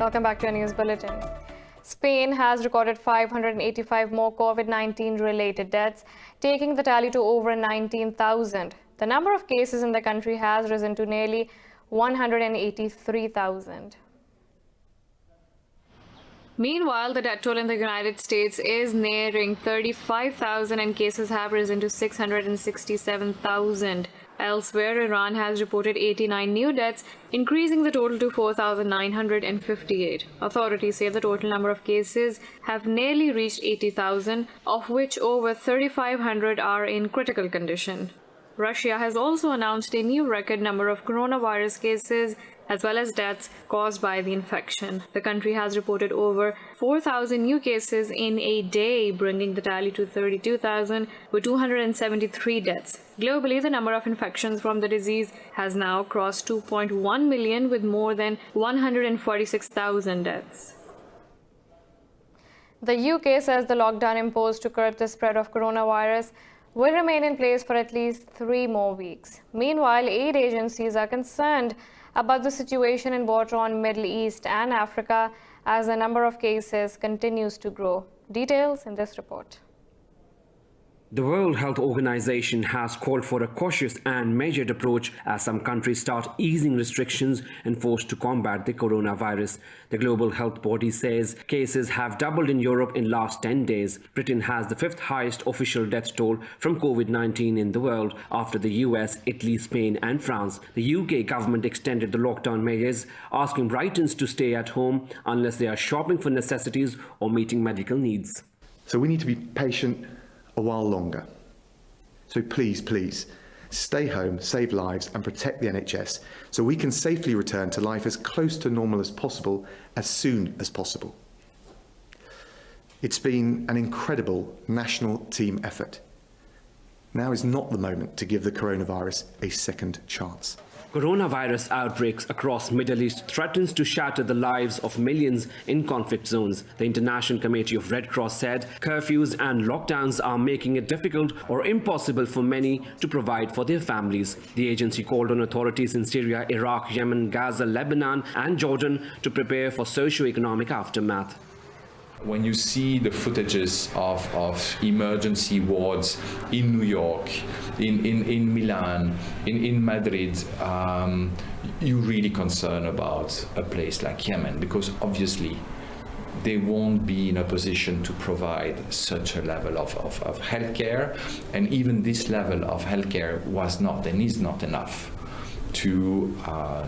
Welcome back to our news bulletin. Spain has recorded 585 more COVID-19 related deaths, taking the tally to over 19,000. The number of cases in the country has risen to nearly 183,000. Meanwhile, the death toll in the United States is nearing 35,000 and cases have risen to 667,000. Elsewhere, Iran has reported 89 new deaths, increasing the total to 4,958. Authorities say the total number of cases have nearly reached 80,000, of which over 3,500 are in critical condition. Russia has also announced a new record number of coronavirus cases as well as deaths caused by the infection. The country has reported over 4,000 new cases in a day, bringing the tally to 32,000 with 273 deaths. Globally, the number of infections from the disease has now crossed 2.1 million with more than 146,000 deaths. The UK says the lockdown imposed to curb the spread of coronavirus will remain in place for at least 3 more weeks. Meanwhile, aid agencies are concerned about the situation in war-torn Middle East and Africa as the number of cases continues to grow. Details in this report. The World Health Organization has called for a cautious and measured approach as some countries start easing restrictions enforced to combat the coronavirus. The global health body says cases have doubled in Europe in last 10 days. Britain has the 5th highest official death toll from COVID-19 in the world after the US, Italy, Spain and France. The UK government extended the lockdown measures, asking Britons to stay at home unless they are shopping for necessities or meeting medical needs. So we need to be patient a while longer. So please, stay home, save lives and protect the NHS so we can safely return to life as close to normal as possible, as soon as possible. It's been an incredible national team effort. Now is not the moment to give the coronavirus a second chance. Coronavirus outbreaks across Middle East threatens to shatter the lives of millions in conflict zones. The International Committee of Red Cross said curfews and lockdowns are making it difficult or impossible for many to provide for their families. The agency called on authorities in Syria, Iraq, Yemen, Gaza, Lebanon and Jordan to prepare for socio-economic aftermath. When you see the footages of emergency wards in New York, in Milan, in Madrid, you're really concerned about a place like Yemen, because obviously they won't be in a position to provide such a level of healthcare, and even this level of healthcare was not and is not enough to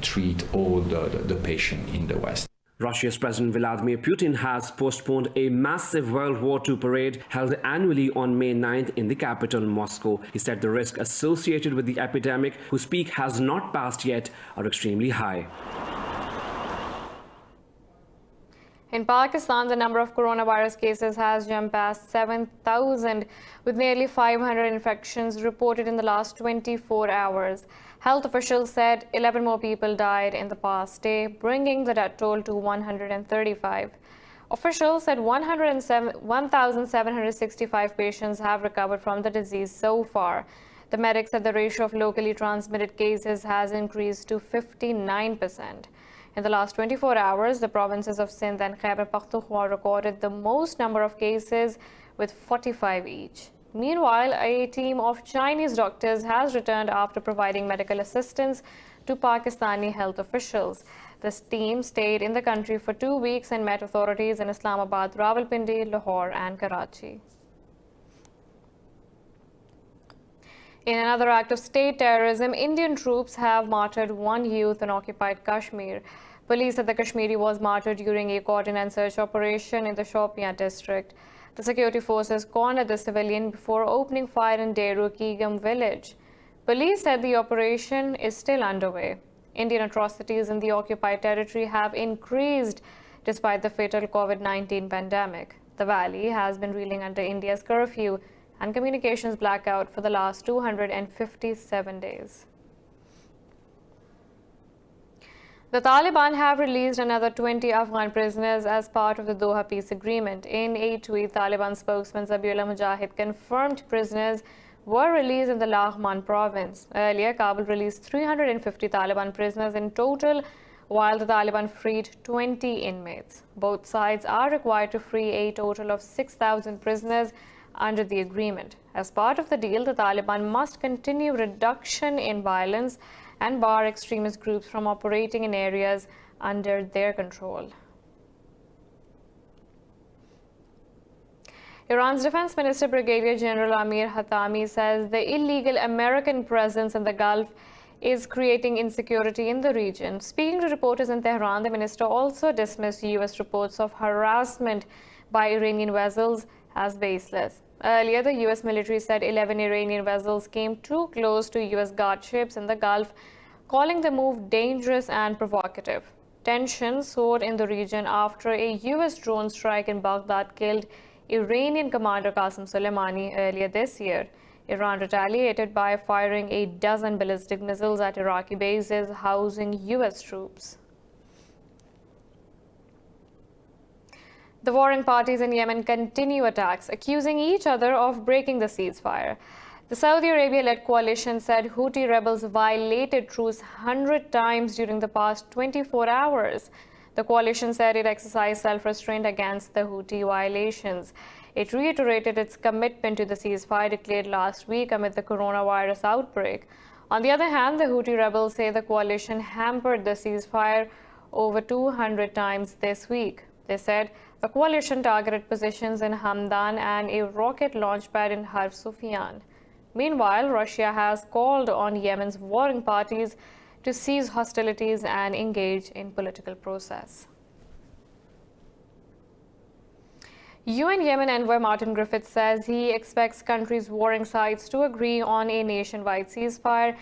treat all the patients in the West. Russia's President Vladimir Putin has postponed a massive World War II parade held annually on May 9th in the capital, Moscow. He said the risk associated with the epidemic, whose peak has not passed yet, are extremely high. In Pakistan, the number of coronavirus cases has jumped past 7,000, with nearly 500 infections reported in the last 24 hours. Health officials said 11 more people died in the past day, bringing the death toll to 135. Officials said 1,765 patients have recovered from the disease so far. The medics said the ratio of locally transmitted cases has increased to 59%. In the last 24 hours, the provinces of Sindh and Khyber Pakhtunkhwa recorded the most number of cases with 45 each. Meanwhile, a team of Chinese doctors has returned after providing medical assistance to Pakistani health officials. This team stayed in the country for 2 weeks and met authorities in Islamabad, Rawalpindi, Lahore and Karachi. In another act of state terrorism, Indian troops have martyred one youth in occupied Kashmir. Police said the Kashmiri was martyred during a cordon and search operation in the Shopian district. The security forces cornered the civilian before opening fire in Deru Kigam village. Police said the operation is still underway. Indian atrocities in the occupied territory have increased despite the fatal COVID-19 pandemic. The valley has been reeling under India's curfew and communications blackout for the last 257 days. The Taliban have released another 20 Afghan prisoners as part of the Doha peace agreement. In a tweet, Taliban spokesman Zabiullah Mujahid confirmed prisoners were released in the Laghman province. Earlier, Kabul released 350 Taliban prisoners. In total, while the Taliban freed 20 inmates. Both sides are required to free a total of 6,000 prisoners under the agreement. As part of the deal, the Taliban must continue reduction in violence and bar extremist groups from operating in areas under their control. Iran's Defense Minister Brigadier General Amir Hatami says the illegal American presence in the Gulf is creating insecurity in the region. Speaking to reporters in Tehran, the minister also dismissed U.S. reports of harassment by Iranian vessels as baseless. Earlier, the U.S. military said 11 Iranian vessels came too close to U.S. guard ships in the Gulf, calling the move dangerous and provocative. Tensions soared in the region after a U.S. drone strike in Baghdad killed Iranian commander Qasem Soleimani earlier this year. Iran retaliated by firing a dozen ballistic missiles at Iraqi bases housing U.S. troops. The warring parties in Yemen continue attacks, accusing each other of breaking the ceasefire. The Saudi Arabia-led coalition said Houthi rebels violated truce 100 times during the past 24 hours. The coalition said it exercised self-restraint against the Houthi violations. It reiterated its commitment to the ceasefire declared last week amid the coronavirus outbreak. On the other hand, the Houthi rebels say the coalition hampered the ceasefire over 200 times this week. They said the coalition targeted positions in Hamdan and a rocket launch pad in Harb Sufyan. Meanwhile, Russia has called on Yemen's warring parties to cease hostilities and engage in political process. UN Yemen envoy Martin Griffiths says he expects countries' warring sides to agree on a nationwide ceasefire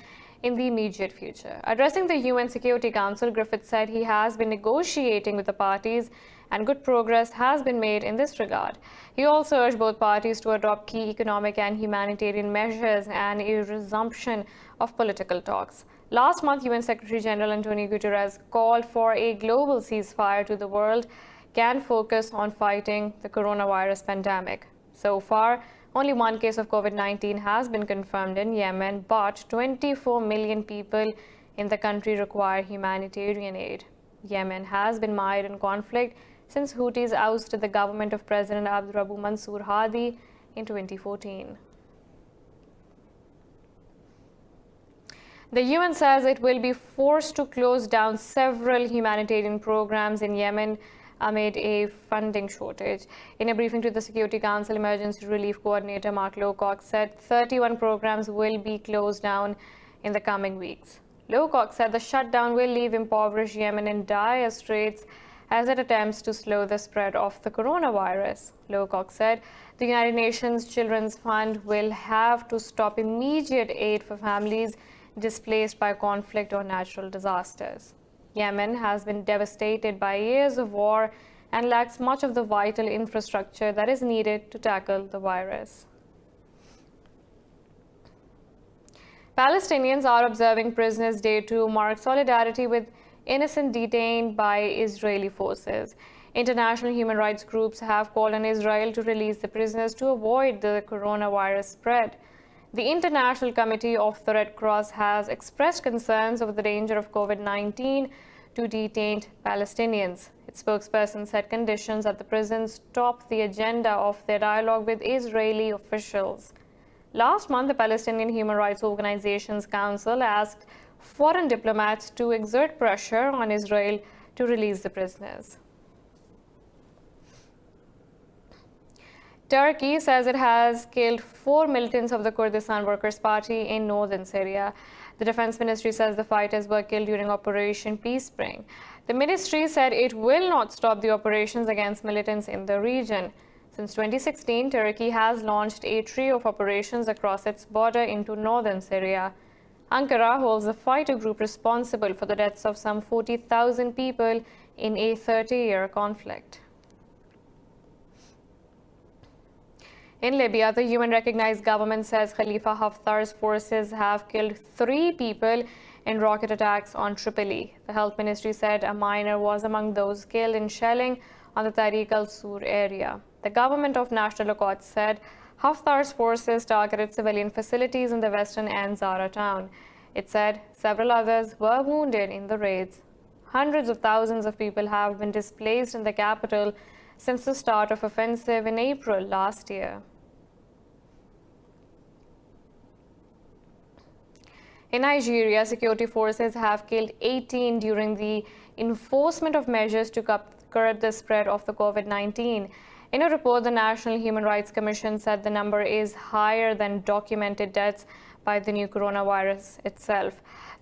in the immediate future. Addressing the UN Security Council, Griffiths said he has been negotiating with the parties and good progress has been made in this regard. He also urged both parties to adopt key economic and humanitarian measures and a resumption of political talks. Last month, UN Secretary General Antonio Guterres called for a global ceasefire to the world can focus on fighting the coronavirus pandemic. So far, only one case of COVID-19 has been confirmed in Yemen, but 24 million people in the country require humanitarian aid. Yemen has been mired in conflict since Houthis ousted the government of President Abdurabu Mansour Hadi in 2014. The UN says it will be forced to close down several humanitarian programs in Yemen amid a funding shortage. In a briefing to the Security Council, Emergency Relief Coordinator Mark Lowcock said 31 programs will be closed down in the coming weeks. Lowcock said the shutdown will leave impoverished Yemen in dire straits as it attempts to slow the spread of the coronavirus. Lowcock said the United Nations Children's Fund will have to stop immediate aid for families displaced by conflict or natural disasters. Yemen has been devastated by years of war and lacks much of the vital infrastructure that is needed to tackle the virus. Palestinians are observing Prisoners' Day to mark solidarity with innocent detained by Israeli forces. International human rights groups have called on Israel to release the prisoners to avoid the coronavirus spread. The International Committee of the Red Cross has expressed concerns over the danger of COVID-19 to detained Palestinians. Its spokesperson said conditions at the prisons top the agenda of their dialogue with Israeli officials. Last month, the Palestinian Human Rights Organizations Council asked foreign diplomats to exert pressure on Israel to release the prisoners. Turkey says it has killed 4 militants of the Kurdistan Workers' Party in northern Syria. The Defense Ministry says the fighters were killed during Operation Peace Spring. The ministry said it will not stop the operations against militants in the region. Since 2016, Turkey has launched a trio of operations across its border into northern Syria. Ankara holds the fighter group responsible for the deaths of some 40,000 people in a 30-year conflict. In Libya, the UN-recognized government says Khalifa Haftar's forces have killed 3 people in rocket attacks on Tripoli. The health ministry said a minor was among those killed in shelling on the Tariq al-Sur area. The government of National Accord said Haftar's forces targeted civilian facilities in the western Anzara town. It said several others were wounded in the raids. hundreds of thousands of people have been displaced in the capital since the start of offensive in April last year. In Nigeria, security forces have killed 18 during the enforcement of measures to curb the spread of the COVID-19. In a report, the National Human Rights Commission said the number is higher than documented deaths by the new coronavirus itself.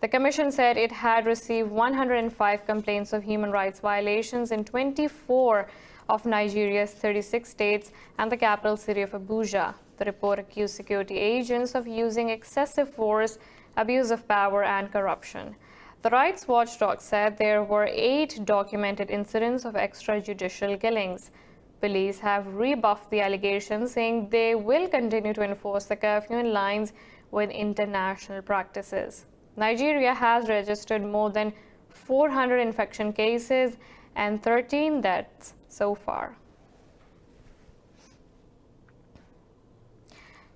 The Commission said it had received 105 complaints of human rights violations in 24 of Nigeria's 36 states and the capital city of Abuja. The report accused security agents of using excessive force, abuse of power, and corruption. The rights watchdog said there were 8 documented incidents of extrajudicial killings. Police have rebuffed the allegations, saying they will continue to enforce the curfew in lines with international practices. Nigeria has registered more than 400 infection cases and 13 deaths so far.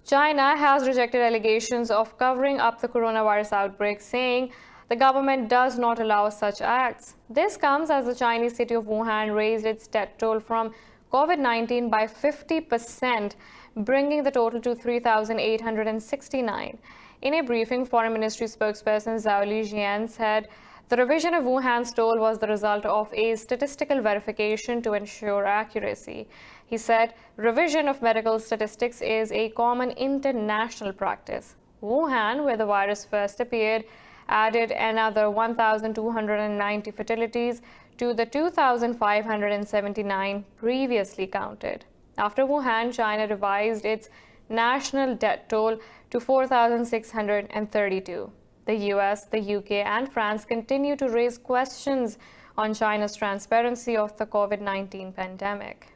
China has rejected allegations of covering up the coronavirus outbreak, saying the government does not allow such acts. This comes as the Chinese city of Wuhan raised its death toll from COVID-19 by 50%, bringing the total to 3,869. In a briefing, Foreign Ministry spokesperson Zhao Lijian said the revision of Wuhan's toll was the result of a statistical verification to ensure accuracy. He said revision of medical statistics is a common international practice. Wuhan, where the virus first appeared, added another 1,290 fatalities to the 2,579 previously counted. After Wuhan, China revised its national death toll to 4,632. The US, the UK, and France continue to raise questions on China's transparency of the COVID-19 pandemic.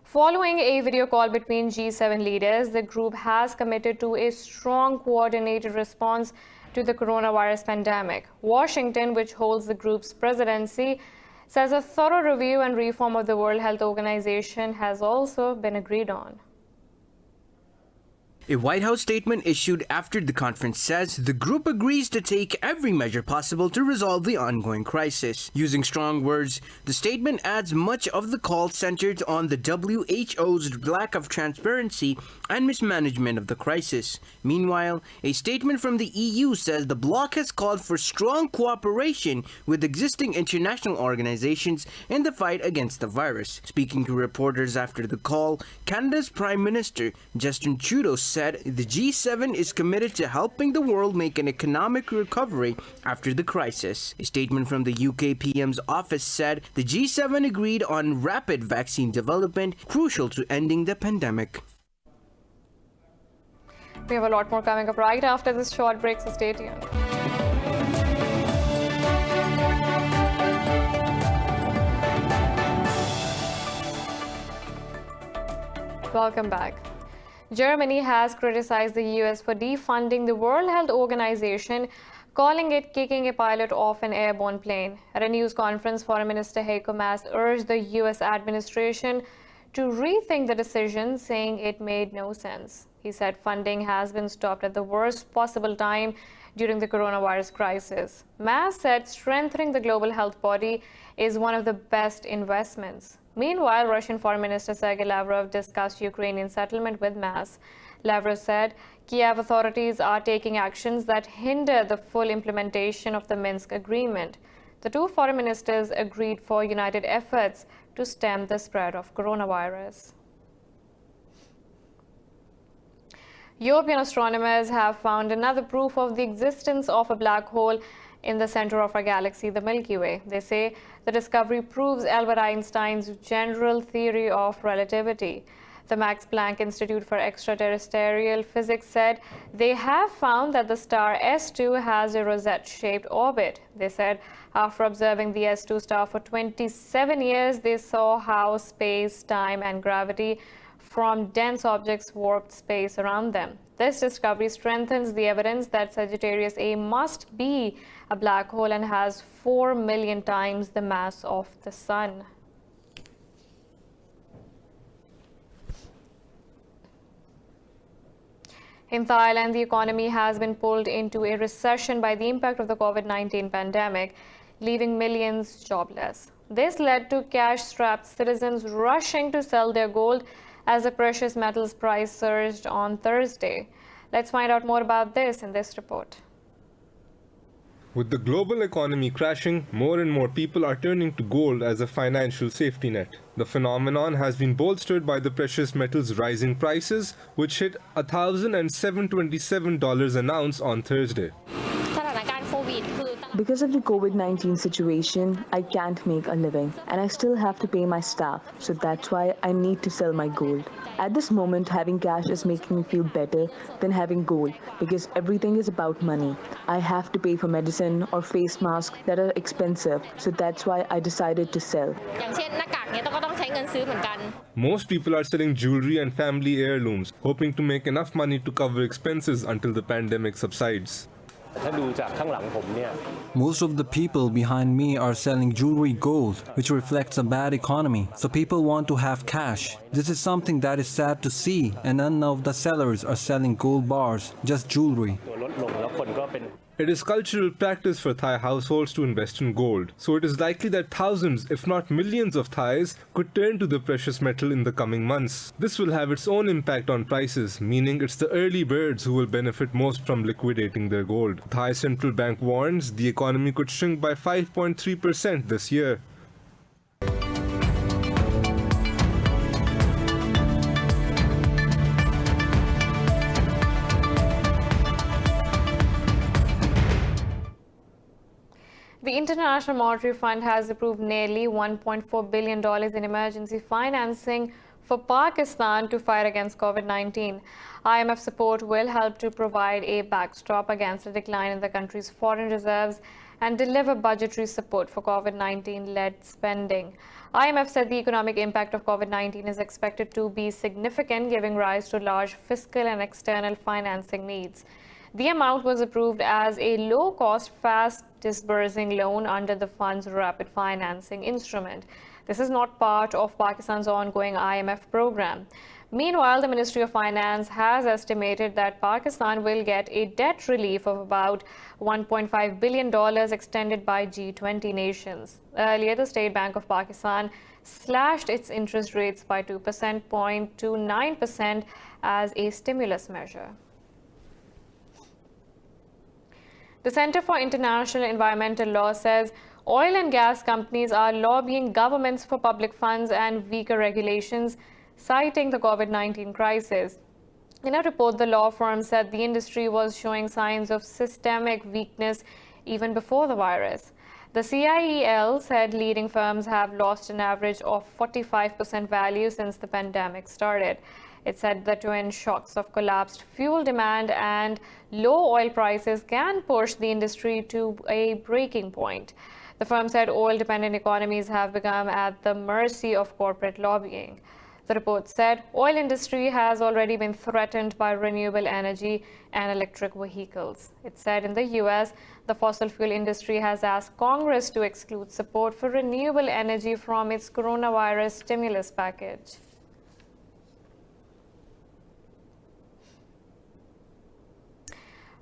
Following a video call between G7 leaders, the group has committed to a strong coordinated response to the coronavirus pandemic. Washington, which holds the group's presidency, says a thorough review and reform of the World Health Organization has also been agreed on. A White House statement issued after the conference says the group agrees to take every measure possible to resolve the ongoing crisis. Using strong words, the statement adds much of the call centered on the WHO's lack of transparency and mismanagement of the crisis. Meanwhile, a statement from the EU says the bloc has called for strong cooperation with existing international organizations in the fight against the virus. Speaking to reporters after the call, Canada's Prime Minister Justin Trudeau said the G7 is committed to helping the world make an economic recovery after the crisis. A statement from the UK PM's office said the G7 agreed on rapid vaccine development, crucial to ending the pandemic. We have a lot more coming up right after this short break, so stay tuned. Welcome back. Germany has criticized the US for defunding the World Health Organization, calling it kicking a pilot off an airborne plane. At a news conference, Foreign Minister Heiko Maas urged the US administration to rethink the decision, saying it made no sense. He said funding has been stopped at the worst possible time during the coronavirus crisis. Maas said strengthening the global health body is one of the best investments. Meanwhile, Russian Foreign Minister Sergei Lavrov discussed Ukrainian settlement with Maas. Lavrov said Kiev authorities are taking actions that hinder the full implementation of the Minsk agreement. The two foreign ministers agreed for united efforts to stem the spread of coronavirus. European astronomers have found another proof of the existence of a black hole in the center of our galaxy, the Milky Way. They say the discovery proves Albert Einstein's general theory of relativity. The Max Planck Institute for Extraterrestrial Physics said they have found that the star S2 has a rosette-shaped orbit. They said after observing the S2 star for 27 years, they saw how space, time, and gravity from dense objects warped space around them. This discovery strengthens the evidence that Sagittarius A must be a black hole and has 4 million times the mass of the Sun. In Thailand, the economy has been pulled into a recession by the impact of the COVID-19 pandemic, leaving millions jobless. This led to cash-strapped citizens rushing to sell their gold as the precious metals price surged on Thursday. Let's find out more about this in this report. With the global economy crashing, more and more people are turning to gold as a financial safety net. The phenomenon has been bolstered by the precious metals' rising prices, which hit $1,727 an ounce on Thursday. Because of the COVID-19 situation, I can't make a living and I still have to pay my staff, so that's why I need to sell my gold. At this moment, having cash is making me feel better than having gold because everything is about money. I have to pay for medicine or face masks that are expensive, so that's why I decided to sell. Most people are selling jewelry and family heirlooms, hoping to make enough money to cover expenses until the pandemic subsides. Most of the people behind me are selling jewelry gold, which reflects a bad economy. So people want to have cash. This is something that is sad to see, and none of the sellers are selling gold bars, just jewelry. It is cultural practice for Thai households to invest in gold, so it is likely that thousands, if not millions of Thais could turn to the precious metal in the coming months. This will have its own impact on prices, meaning it's the early birds who will benefit most from liquidating their gold. Thai Central Bank warns the economy could shrink by 5.3% this year. The International Monetary Fund has approved nearly $1.4 billion in emergency financing for Pakistan to fight against COVID-19. IMF support will help to provide a backstop against a decline in the country's foreign reserves and deliver budgetary support for COVID-19-led spending. IMF said the economic impact of COVID-19 is expected to be significant, giving rise to large fiscal and external financing needs. The amount was approved as a low-cost, fast-disbursing loan under the fund's rapid financing instrument. This is not part of Pakistan's ongoing IMF program. Meanwhile, the Ministry of Finance has estimated that Pakistan will get a debt relief of about $1.5 billion extended by G20 nations. Earlier, the State Bank of Pakistan slashed its interest rates by 2 percentage points to 9% as a stimulus measure. The Center for International Environmental Law says oil and gas companies are lobbying governments for public funds and weaker regulations, citing the COVID-19 crisis. In a report, the law firm said the industry was showing signs of systemic weakness even before the virus. The CIEL said leading firms have lost an average of 45% value since the pandemic started. It said the twin shocks of collapsed fuel demand and low oil prices can push the industry to a breaking point. The firm said oil-dependent economies have become at the mercy of corporate lobbying. The report said oil industry has already been threatened by renewable energy and electric vehicles. It said in the US, the fossil fuel industry has asked Congress to exclude support for renewable energy from its coronavirus stimulus package.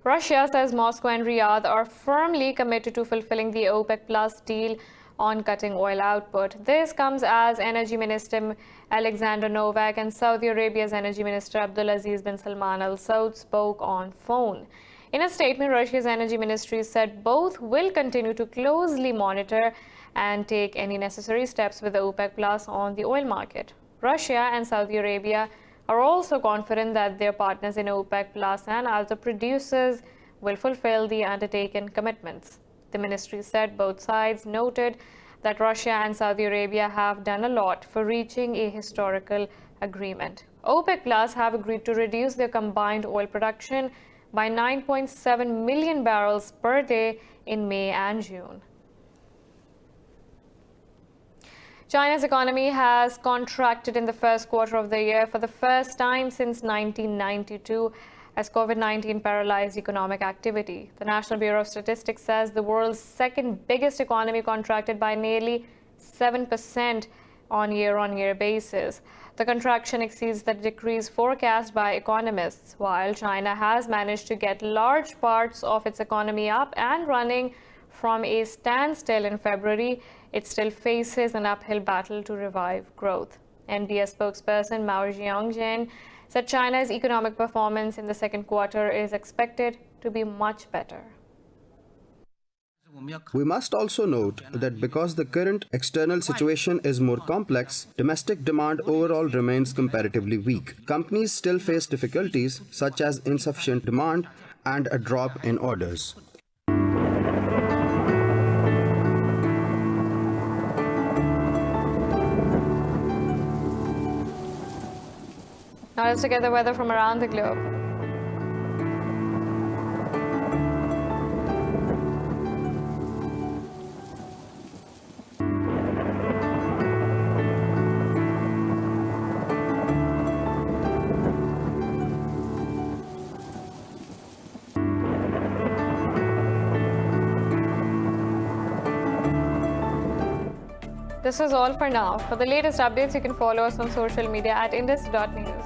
Russia says Moscow and Riyadh are firmly committed to fulfilling the OPEC Plus deal on cutting oil output. This comes as Energy Minister Alexander Novak and Saudi Arabia's Energy Minister Abdulaziz bin Salman Al Saud spoke on phone. In a statement, Russia's Energy Ministry said both will continue to closely monitor and take any necessary steps with the OPEC Plus on the oil market. Russia and Saudi Arabia are also confident that their partners in OPEC Plus and other producers will fulfill the undertaken commitments. The ministry said both sides noted that Russia and Saudi Arabia have done a lot for reaching a historical agreement. OPEC Plus have agreed to reduce their combined oil production by 9.7 million barrels per day in May and June. China's economy has contracted in the first quarter of the year for the first time since 1992 as COVID-19 paralyzed economic activity. The National Bureau of Statistics says the world's second biggest economy contracted by nearly 7% on year-on-year basis. The contraction exceeds the decrease forecast by economists. While China has managed to get large parts of its economy up and running from a standstill in February, it still faces an uphill battle to revive growth. NBS spokesperson Mao Zedong said China's economic performance in the second quarter is expected to be much better. We must also note that because the current external situation is more complex, domestic demand overall remains comparatively weak. Companies still face difficulties such as insufficient demand and a drop in orders. Now let's look at the weather from around the globe. This is all for now. For the latest updates, you can follow us on social media at indus.news.